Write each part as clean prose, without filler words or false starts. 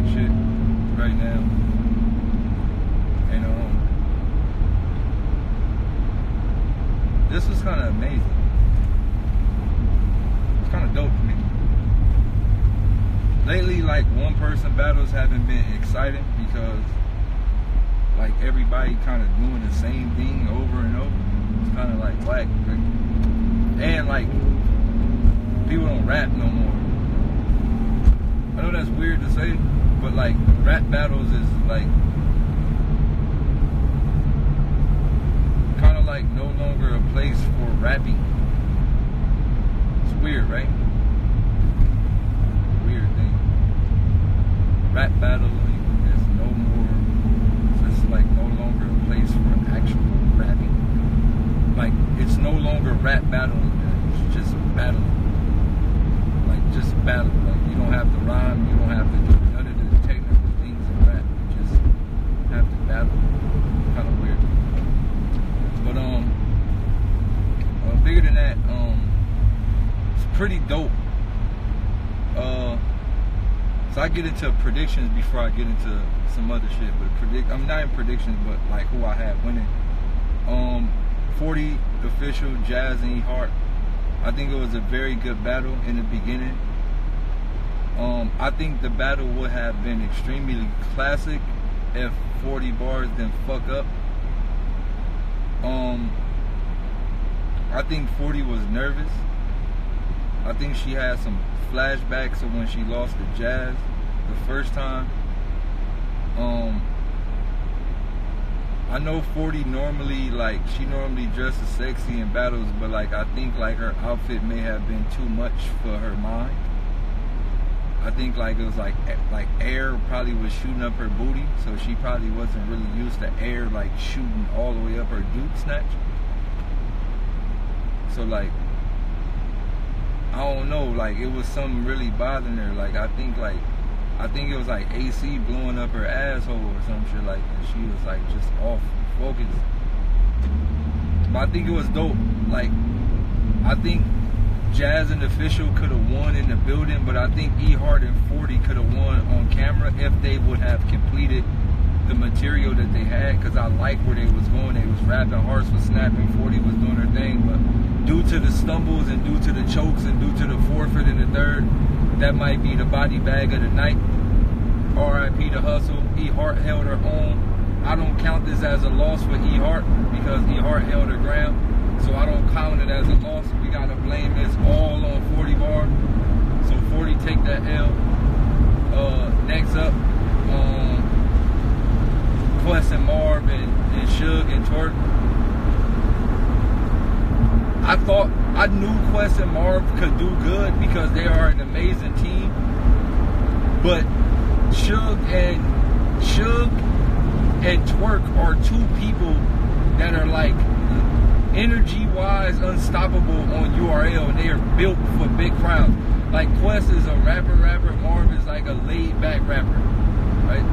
like shit right now. And this was kind of amazing. It's kind of dope to me. Lately, like, one-person battles haven't been exciting because, like, everybody kind of doing the same thing over and over. It's kind of like whack. And, like, people don't rap no more. I know that's weird to say, but, like, rap battles is, like, kind of like no longer a place for rapping. It's weird, right? Weird thing. Rap battling is no more, it's like no longer a place for actual rapping. Like, it's no longer rap battling, it's just battling. Like, just battling. Like, you don't have to rhyme, you don't have to do none of the technical things in rap. You just have to battle. Kind of weird. But bigger than that, it's pretty dope. So I get into predictions before I get into some other shit. But I'm not in predictions, but like who I have winning. 40 official, Jazz and E Hart. I think it was a very good battle in the beginning. I think the battle would have been extremely classic if 40 bars didn't fuck up. I think 40 was nervous. I think she had some flashbacks of when she lost to Jazz the first time. I know 40 normally, like, she normally dresses sexy in battles, but like I think like her outfit may have been too much for her mind. I think like it was like air probably was shooting up her booty, so she probably wasn't really used to air like shooting all the way up her dude snatch. So like, I don't know, like it was something really bothering her. Like I think it was like AC blowing up her asshole or some shit like that. She was like just off focus. But I think it was dope. Like, I think Jazz and Official could have won in the building, but I think E Hart and 40 could have won on camera if they would have completed the material that they had, because I like where they was going. They was rapping, Hearts was snapping, 40 was doing her thing, but due to the stumbles and due to the chokes and due to the forfeit in the third, that might be the body bag of the night. R.I.P. to Hustle. E Hart held her own. I don't count this as a loss for E Hart because E Hart held her ground, so I don't count it as a loss. We gotta blame this all on 40 bar. So 40 take that L. Next up, Quest and Marv and Suge and Twerk. I knew Quest and Marv could do good because they are an amazing team, but Suge and Twerk are two people that are like energy-wise unstoppable on URL, and they are built for big crowds. Like Quest is a rapper, Marv is like a laid-back rapper, right?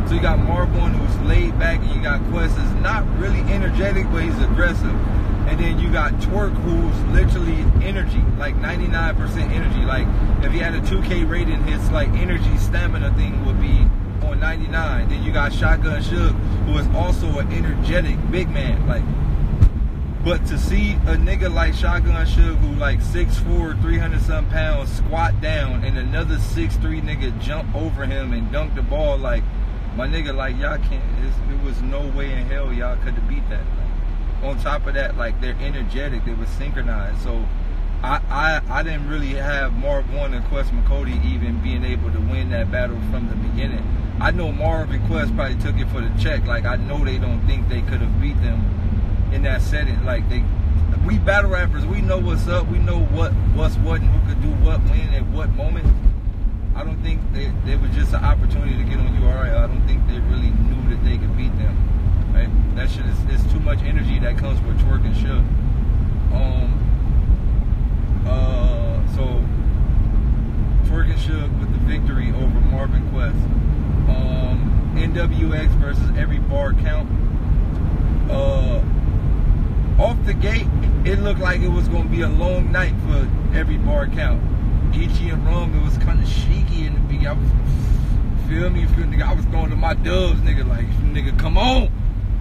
So you got Marvin who's laid back, and you got Quest who's not really energetic, but he's aggressive. And then you got Twerk who's literally energy, like 99% energy. Like if he had a 2K rating, his like energy stamina thing would be on 99. Then you got Shotgun Suge, who is also an energetic big man. Like, but to see a nigga like Shotgun Suge who like 6'4", 300-something pounds squat down, and another 6'3" nigga jump over him and dunk the ball, like, my nigga, like, y'all can't, it was no way in hell y'all could have beat that. Like, on top of that, like, they're energetic, they were synchronized. So I didn't really have Marv 1 and Quest McCody even being able to win that battle from the beginning. I know Marv and Quest probably took it for the check. Like, I know they don't think they could have beat them in that setting. Like, we battle rappers, we know what's up, we know what's what and who could do what, when, at what moment. I don't think there was just an opportunity to get on URL. I don't think they really knew that they could beat them. Right? That shit is too much energy that comes with Twerk and Suge. So Twerk and Suge with the victory over Marvin Quest. NWX versus Every Bar Count. Off the gate, it looked like it was going to be a long night for Every Bar Count. Geechee and Rum, it was kind of shaky in the beginning. feel me? You feel, nigga, I was throwing to my dubs, nigga, like, nigga, come on.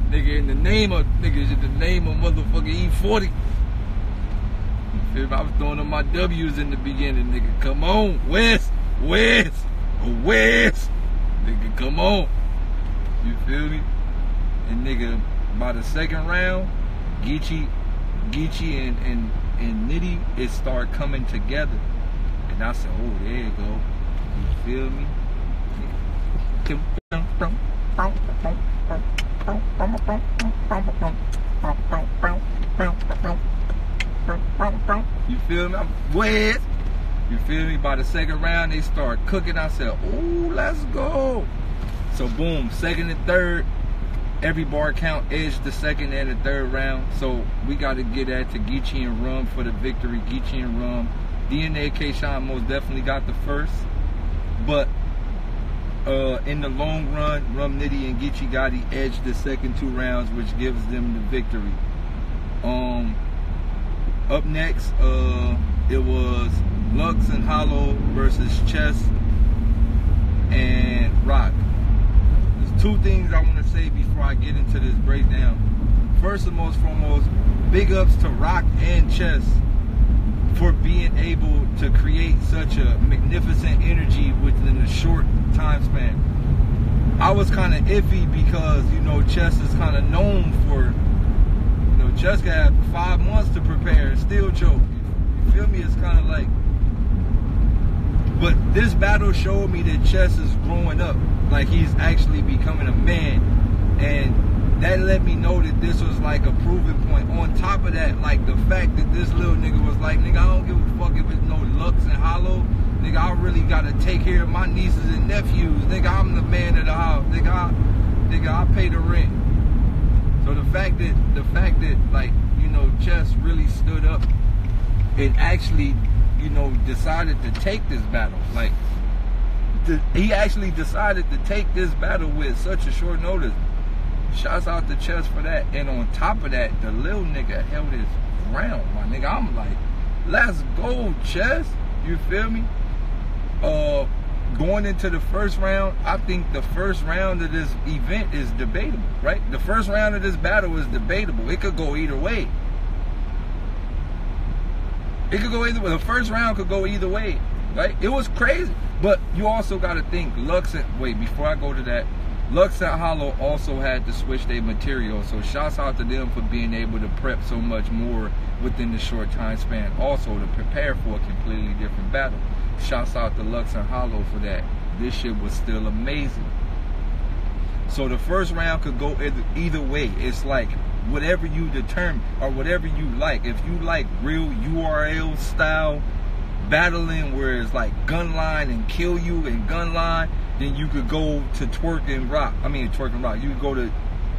Nigga, in the name of motherfucking E40. You feel me? I was throwing to my W's in the beginning, nigga. Come on. West. Nigga, come on. You feel me? And nigga, by the second round, Geechee and Nitty, it started coming together. And I said, oh, there you go. You feel me? You feel me? I'm West. You feel me? By the second round, they start cooking. I said, oh, let's go. So boom, second and third, every bar count edged the second and the third round. So we got to get that to Geechee and Rum for the victory. Geechee and Rum. DNA K-Shine most definitely got the first. But in the long run, Rum Nitty and Geechee Gotti edged the second 2 rounds, which gives them the victory. Up next, it was Lux and Hollow versus Chess and Rock. There's 2 things I want to say before I get into this breakdown. First and most foremost, big ups to Rock and Chess for being able to create such a magnificent energy within a short time span. I was kind of iffy because, you know, Chess is kind of known for, you know, Chess got 5 months to prepare and still choke. You feel me? It's kind of like, but this battle showed me that Chess is growing up, like he's actually becoming a man, and that let me know that this was like a proving point. On top of that, like the fact that this little nigga was like, nigga, I don't give a fuck if it's no Lux and Hollow. Nigga, I really gotta take care of my nieces and nephews. Nigga, I'm the man of the house. Nigga, I pay the rent. So the fact that like, you know, Chess really stood up and actually, you know, decided to take this battle. Like, he actually decided to take this battle with such a short notice. Shouts out to Chess for that. And on top of that, the little nigga held his ground, my nigga. I'm like, let's go, Chess. You feel me? Going into the first round, I think the first round of this event is debatable, right? The first round of this battle is debatable. It could go either way. It could go either way. The first round could go either way, right? It was crazy. But you also got to think, Lux and, wait, before I go to that, Lux and Hollow also had to switch their material. So shouts out to them for being able to prep so much more within the short time span. Also to prepare for a completely different battle. Shouts out to Lux and Hollow for that. This shit was still amazing. So the first round could go either way. It's like whatever you determine or whatever you like. If you like real URL style battling where it's like gun line and kill you and gun line, then you could go to Twerk and Rock. You could go to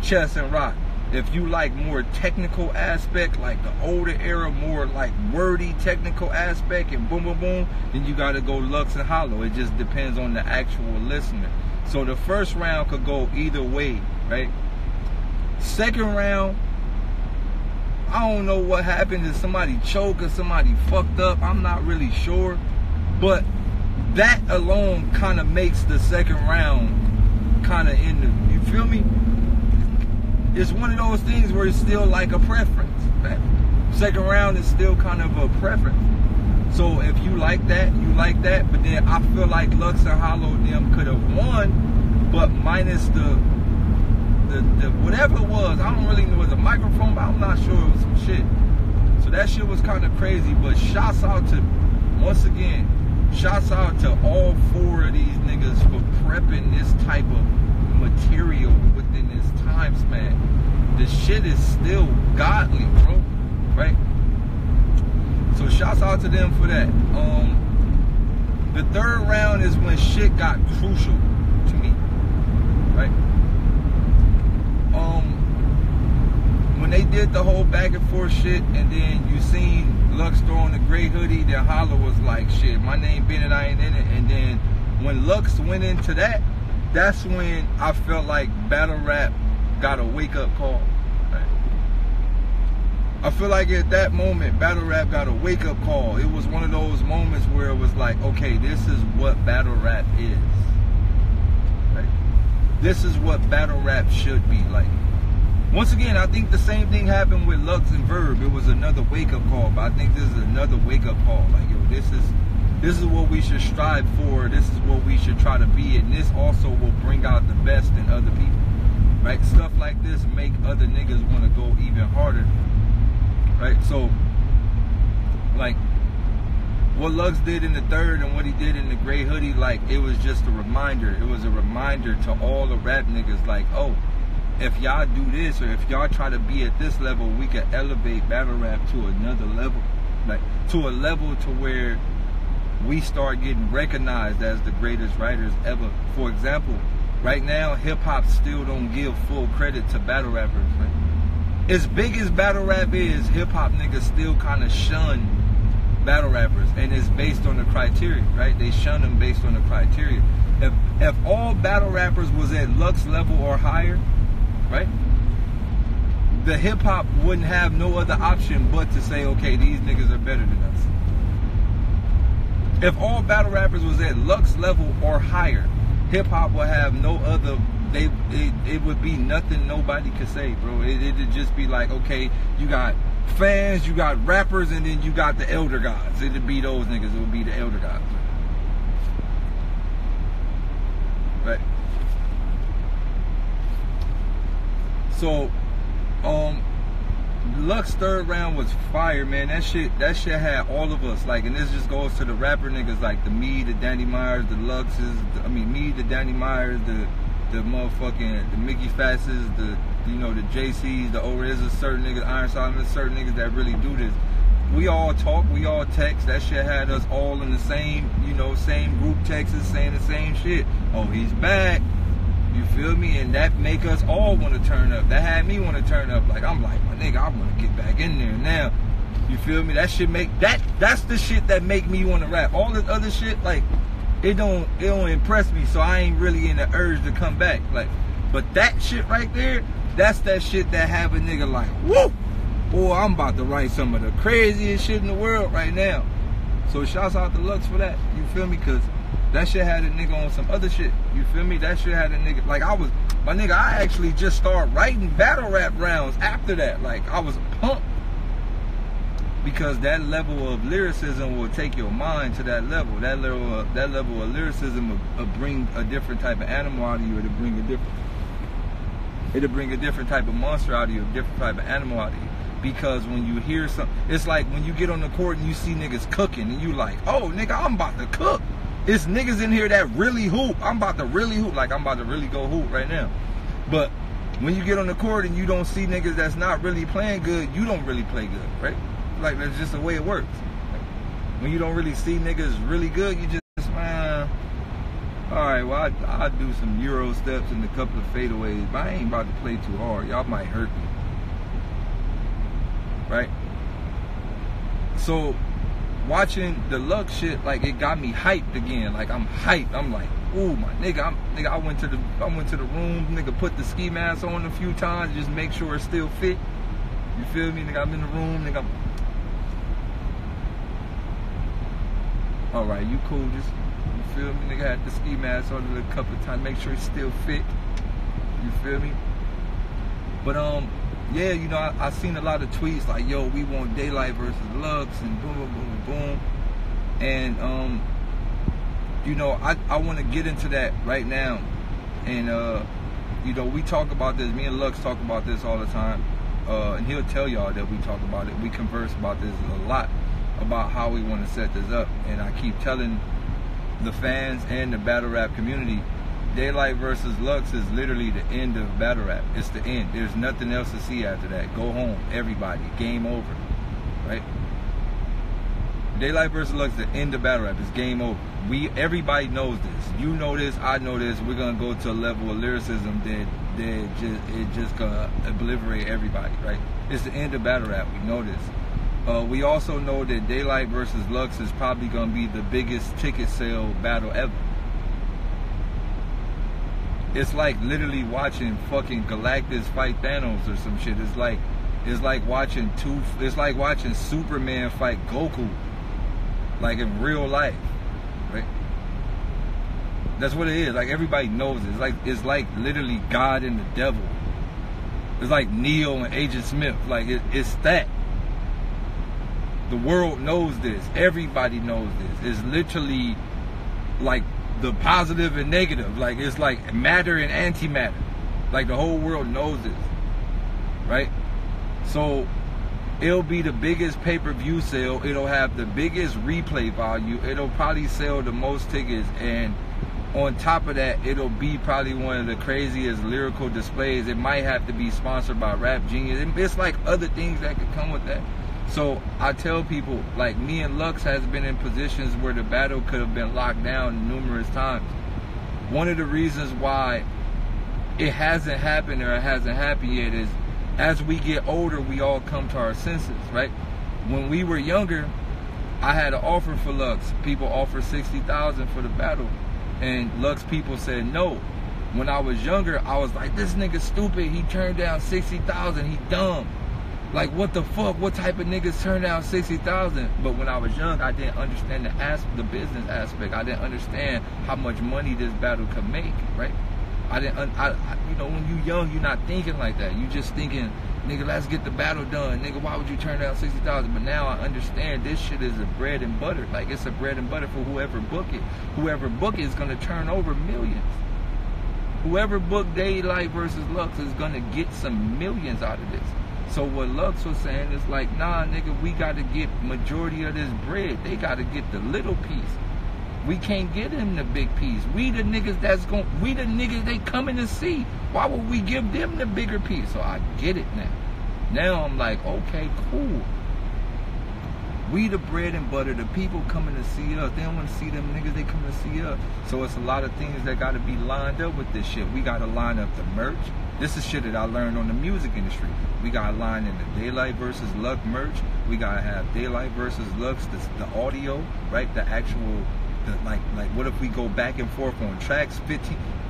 Chess and Rock. If you like more technical aspect, like the older era, more like wordy technical aspect and boom, boom, boom, then you got to go Lux and Hollow. It just depends on the actual listener. So the first round could go either way, right? Second round, I don't know what happened. Did somebody choke or somebody fucked up? I'm not really sure. But that alone kind of makes the second round kind of in the, you feel me? It's one of those things where it's still like a preference. Right? Second round is still kind of a preference. So if you like that, you like that. But then I feel like Lux and Hollow them could have won, but minus the whatever it was. I don't really know. It was a microphone, but I'm not sure. It was some shit. So that shit was kind of crazy. But shouts out to, once again, shouts out to all 4 of these niggas for prepping this type of material within this time span. The shit is still godly, bro. Right? So shouts out to them for that. The third round is when shit got crucial to me. Right? When they did the whole back and forth shit, and then you seen Lux throwing the gray hoodie, then Hollow was like, shit, my name Bennett, I ain't in it. And then when Lux went into that, that's when I felt like battle rap got a wake-up call. Right? I feel like at that moment, battle rap got a wake-up call. It was one of those moments where it was like, okay, this is what battle rap is. this is what battle rap should be like. Once again, I think the same thing happened with Lux and Verb. It was another wake-up call, but I think this is another wake-up call. Like, yo, this is what we should strive for. This is what we should try to be, and this also will bring out the best in other people, right? Stuff like this make other niggas want to go even harder, right? So, like, what Lux did in the third and what he did in the gray hoodie, like, it was just a reminder. It was a reminder to all the rap niggas, like, oh, if y'all do this, or if y'all try to be at this level, we can elevate battle rap to another level, like to a level to where we start getting recognized as the greatest writers ever. For example, right now, hip hop still don't give full credit to battle rappers. Right? As big as battle rap is, hip hop niggas still kind of shun battle rappers, and it's based on the criteria, right? They shun them based on the criteria. If all battle rappers was at Lux level or higher, right, the hip hop wouldn't have no other option but to say, okay, these niggas are better than us. If all battle rappers was at Lux level or higher, hip hop would have no other. It would be nothing nobody could say, bro. It'd just be like, okay, you got fans, you got rappers, and then you got the elder gods. It'd be those niggas. It would be the elder gods, right? So, Lux third round was fire, man. That shit had all of us, like, and this just goes to the rapper niggas, like the me, the Danny Myers, the Luxes, me, the Danny Myers, the motherfucking, the Mickey Fasses, the JCs, the O-Rizas, certain niggas, Iron Solomon, certain niggas that really do this. We all talk, we all text. That shit had us all in the same, same group texts saying the same shit. Oh, he's back. You feel me? And that make us all want to turn up. That had me want to turn up. Like, I'm like, my nigga, I want to get back in there now. You feel me? That shit that's the shit that make me want to rap. All this other shit, like, it don't impress me, so I ain't really in the urge to come back. Like, but that shit right there, that's that shit that have a nigga like, whoa, boy, I'm about to write some of the craziest shit in the world right now. So shouts out to Lux for that. You feel me? Cause that shit had a nigga on some other shit. You feel me? That shit had a nigga, like, I actually just started writing battle rap rounds after that. Like, I was pumped. Because that level of lyricism will take your mind to that level. That level of lyricism will bring a different type of animal out of you. It'll bring a different type of monster out of you, a different type of animal out of you. Because when you hear something, it's like when you get on the court and you see niggas cooking and you like, oh, nigga, I'm about to cook. It's niggas in here that really hoop. I'm about to really hoop. Like, I'm about to really go hoop right now. But when you get on the court and you don't see niggas that's not really playing good, you don't really play good, right? Like, that's just the way it works. Like, when you don't really see niggas really good, you just, man, all right, well, I'll do some Euro steps and a couple of fadeaways, but I ain't about to play too hard. Y'all might hurt me. Right? So, watching the Lux shit, like, it got me hyped again. Like, I'm hyped. I'm like, ooh, my nigga, I went to the room, nigga, put the ski mask on a few times, just make sure it still fit. You feel me? Nigga, I'm in the room, nigga. All right, you cool? Just, you feel me? Nigga had the ski mask on a couple of times, make sure it still fit. You feel me? But yeah, I seen a lot of tweets like, yo, we want Daylyt versus Lux and boom, boom, boom, boom. And, I want to get into that right now. And, we talk about this. Me and Lux talk about this all the time. And he'll tell y'all that we talk about it. We converse about this a lot, about how we want to set this up. And I keep telling the fans and the battle rap community, Daylyt versus Lux is literally the end of battle rap. It's the end. There's nothing else to see after that. Go home, everybody. Game over, right? Daylyt versus Lux is the end of battle rap. It's game over. Everybody knows this. You know this. I know this. We're gonna go to a level of lyricism that just gonna obliterate everybody, right? It's the end of battle rap. We know this. We also know that Daylyt versus Lux is probably gonna be the biggest ticket sale battle ever. It's like literally watching fucking Galactus fight Thanos or some shit. It's like watching Superman fight Goku, like in real life, right? That's what it is. Like, everybody knows it. It's like literally God and the devil. It's like Neo and Agent Smith. Like, it's that. The world knows this. Everybody knows this. It's literally like the positive and negative. Like, it's like matter and antimatter. Like, the whole world knows this, right? So it'll be the biggest pay-per-view sale. It'll have the biggest replay value. It'll probably sell the most tickets, and on top of that, it'll be probably one of the craziest lyrical displays. It might have to be sponsored by Rap Genius. It's like other things that could come with that. So I tell people, like, me and Lux has been in positions where the battle could have been locked down numerous times. One of the reasons why it hasn't happened, or it hasn't happened yet, is as we get older, we all come to our senses, right? When we were younger, I had an offer for Lux. People offered $60,000 for the battle, and Lux people said no. When I was younger, I was like, this nigga stupid. He turned down $60,000. He dumb. Like, what the fuck? What type of niggas turn down $60,000? But when I was young, I didn't understand the business aspect. I didn't understand how much money this battle could make, right? You know, when you young, you're not thinking like that. You just thinking, nigga, let's get the battle done. Nigga, why would you turn down $60,000? But now I understand this shit is a bread and butter. Like, it's a bread and butter for whoever book it. Whoever book it is gonna turn over millions. Whoever booked Daylyt versus Lux is gonna get some millions out of this. So what Lux was saying is like, nah, nigga, we got to get majority of this bread. They got to get the little piece. We can't get them the big piece. We the niggas they coming to see. Why would we give them the bigger piece? So I get it now. Now I'm like, okay, cool. We the bread and butter. The people coming to see us. They don't want to see them niggas. They coming to see us. So it's a lot of things that got to be lined up with this shit. We got to line up the merch. This is shit that I learned on the music industry. We got to line in the Daylyt versus Lux merch. We got to have Daylyt versus Lux, the audio, right? The actual, like what if we go back and forth on tracks,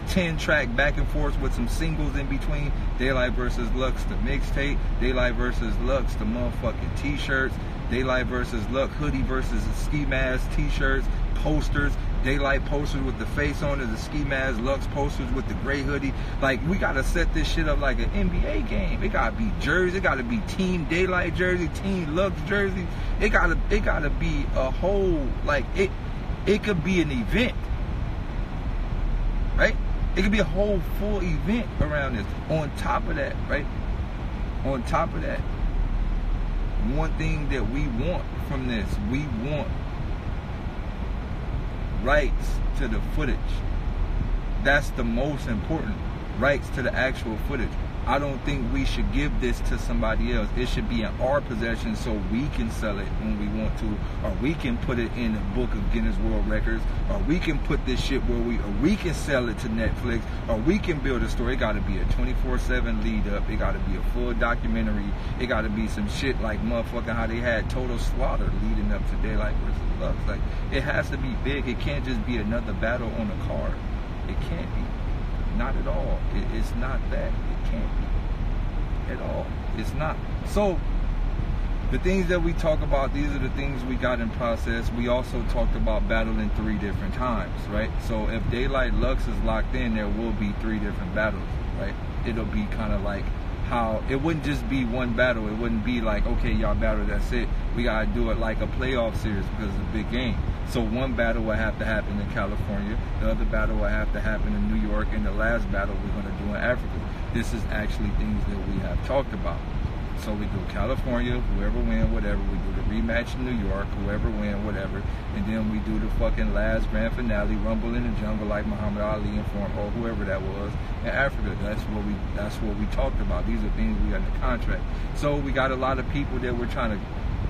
10 track back and forth with some singles in between. Daylyt versus Lux, the mixtape. Daylyt versus Lux, the motherfucking t-shirts. Daylyt versus Lux, hoodie versus ski mask, t-shirts, posters. Daylyt posters with the face on it, the ski mask. Lux posters with the gray hoodie. Like, we gotta set this shit up like an NBA game. It gotta be jerseys. It gotta be Team Daylyt jersey, Team Lux jersey. It gotta be a whole, like, it could be an event, right? It could be a whole full event around this. On top of that, right? On top of that, one thing that we want from this, we want rights to the footage. That's the most important. Rights to the actual footage. I don't think we should give this to somebody else. It should be in our possession so we can sell it when we want to, or we can put it in the book of Guinness World Records, or we can put this shit or we can sell it to Netflix, or we can build a story. It got to be a 24/7 lead up. It got to be a full documentary. It got to be some shit like motherfucking how they had Total Slaughter leading up to Daylyt versus Lux. Like, it has to be big. It can't just be another battle on a card. It can't be. Not at all. It's not that. It can't be at all. It's not. So the things that we talk about, these are the things we got in process. We also talked about battling 3 different times, right? So if Daylyt Lux is locked in, there will be 3 different battles, right? It'll be kind of like how it wouldn't just be one battle. It wouldn't be like, okay, y'all battle, that's it. We gotta do it like a playoff series because it's a big game. So one battle will have to happen in California, the other battle will have to happen in New York, and the last battle we're gonna do in Africa. This is actually things that we have talked about. So we do California, whoever win, whatever. We do the rematch in New York, whoever win, whatever. And then we do the fucking last grand finale, Rumble in the Jungle, like Muhammad Ali informed, or whoever that was, in Africa. That's what we talked about. These are things we got in the contract. So we got a lot of people that we're trying to,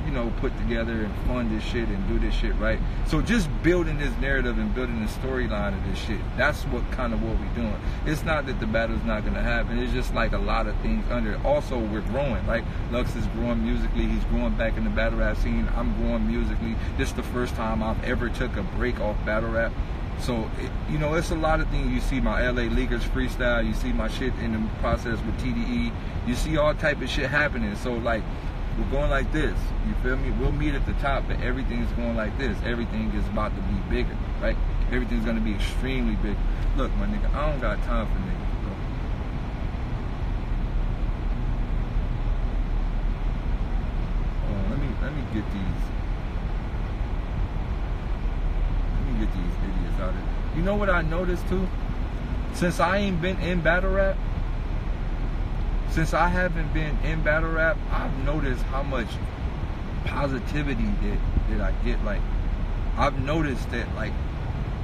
you know, put together and fund this shit and do this shit, right? So just building this narrative and building the storyline of this shit, that's what we're doing. It's not that the battle's not gonna happen. It's just like a lot of things under it. Also, we're growing. Like, Lux is growing musically. He's growing back in the battle rap scene. I'm growing musically. This is the first time I've ever took a break off battle rap. So, you know, it's a lot of things. You see my LA Leaguers freestyle. You see my shit in the process with TDE. You see all type of shit happening. So, like, we're going like this, you feel me? We'll meet at the top, but everything's going like this. Everything is about to be bigger, right? Everything's gonna be extremely big. Look, my nigga, I don't got time for niggas, bro. Let me get these idiots out of here. You know what I noticed too? Since I ain't been in battle rap, since I haven't been in battle rap, I've noticed how much positivity that I get. Like, I've noticed that, like,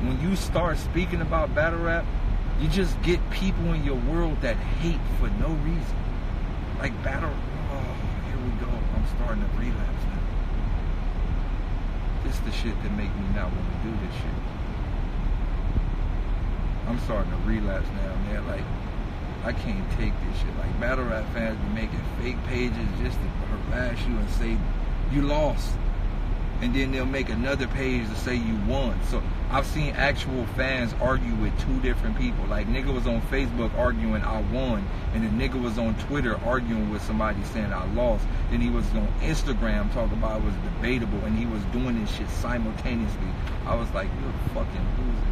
when you start speaking about battle rap, you just get people in your world that hate for no reason. Like battle, oh, here we go. I'm starting to relapse now. This the shit that make me not want to do this shit. I'm starting to relapse now, man. Like, I can't take this shit. Like, battle rap fans be making fake pages just to harass you and say you lost. And then they'll make another page to say you won. So I've seen actual fans argue with two different people. Like, nigga was on Facebook arguing I won, and the nigga was on Twitter arguing with somebody saying I lost. Then he was on Instagram talking about it was debatable, and he was doing this shit simultaneously. I was like, you're a fucking loser.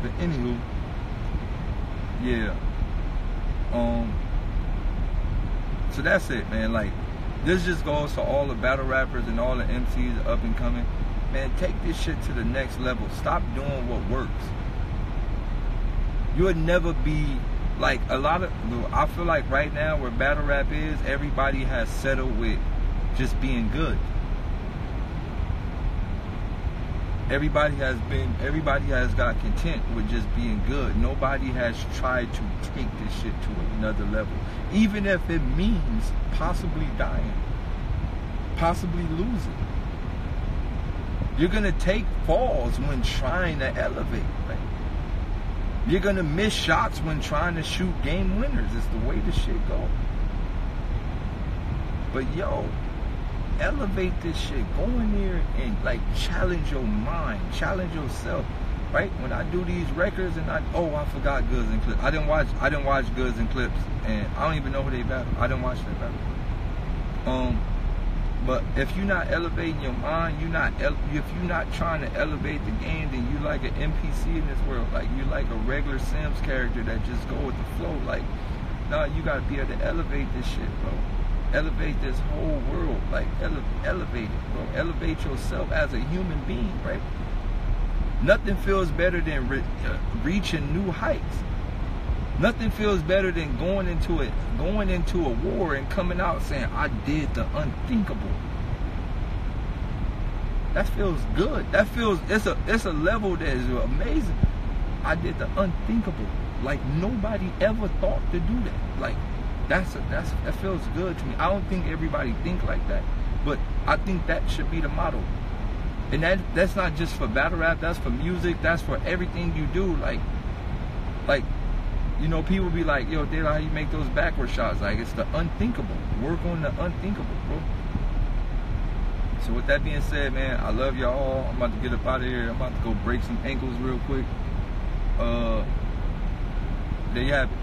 But anywho, yeah. So that's it, man. Like, this just goes to all the battle rappers and all the MCs up and coming. Man, take this shit to the next level. Stop doing what works. You would never be like a lot of. I feel like right now where battle rap is, everybody has settled with just being good. Everybody has got content with just being good. Nobody has tried to take this shit to another level. Even if it means possibly dying, possibly losing. You're gonna take falls when trying to elevate, right? You're gonna miss shots when trying to shoot game winners. It's the way this shit goes. But yo, elevate this shit. Go in there and like challenge your mind, challenge yourself. Right? When I do these records and I forgot Goods and Clips. I didn't watch Goods and Clips, and I don't even know who they battle. I didn't watch that battle. But if you're not elevating your mind, if you're not trying to elevate the game, then you like an NPC in this world. Like, you like a regular Sims character that just go with the flow. Like, no, you gotta be able to elevate this shit, bro. Elevate this whole world. Like, elevate it, bro. Elevate yourself as a human being, right? Nothing feels better than reaching new heights. Nothing feels better than going into a war and coming out saying, I did the unthinkable. That feels good. That feels, it's a level that is amazing. I did the unthinkable. Like, nobody ever thought to do that. Like, that feels good to me. I don't think everybody think like that, but I think that should be the motto. And that's not just for battle rap, that's for music, that's for everything you do. Like, you know, people be like, yo, Daylyt, how you make those backward shots? Like, it's the unthinkable. Work on the unthinkable, bro. So with that being said, man, I love y'all. I'm about to get up out of here. I'm about to go break some ankles real quick. There you have it.